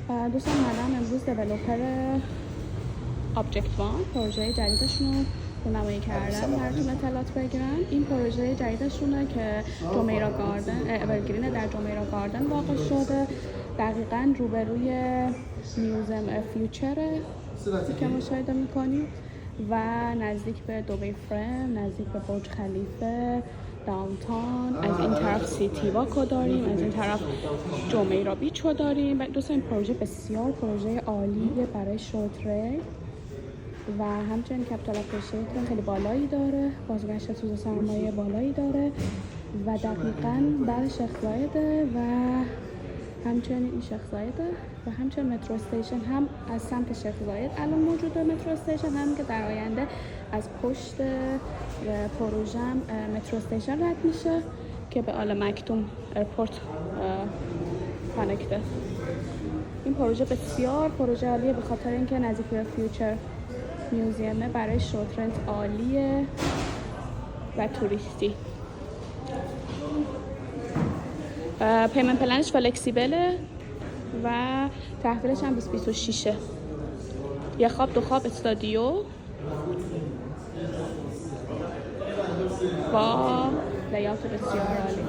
دوستان اومدن امروز دیولوپر آبجکت وان پروژه جدیدشون رو رونمایی کردن، براتون اطلاعات بگیرن. این پروژه جدیدشونه که جومیرا گاردن اورگرین در جومیرا گاردن واقع شده، دقیقاً روبروی میوزیم فیوچره که مشاهده میکنیم و نزدیک به دبی فریم، نزدیک به برج خلیفه، داونتاون. از این طرف سیتی واکو داریم، از این طرف جومیرا بیچو داریم. دوستان این پروژه بسیار پروژه عالیه برای شورت و همچنین کپیتال اپریشیشن خیلی بالایی داره، بازگشت سود سرمایه بالایی داره و دقیقاً در شیخ زایده و همچنین این شیخ زایده و همچنین مترو استیشن هم از سمت شیخ زاید الان موجوده. مترو استیشن هم که در آینده از پشت پروژه مترو استیشن رد میشه که به آل مکتوم ایرپورت کانکته. این پروژه بسیار پروژه عالیه به خاطر اینکه نزدیک به فیوچر میوزیمه، برای شورت عالیه و توریستی. پیمنت پلنش فلکسیبله و تحویلش هم 2026. یه خواب دو خواب استادیو با لیات بسیار عالی.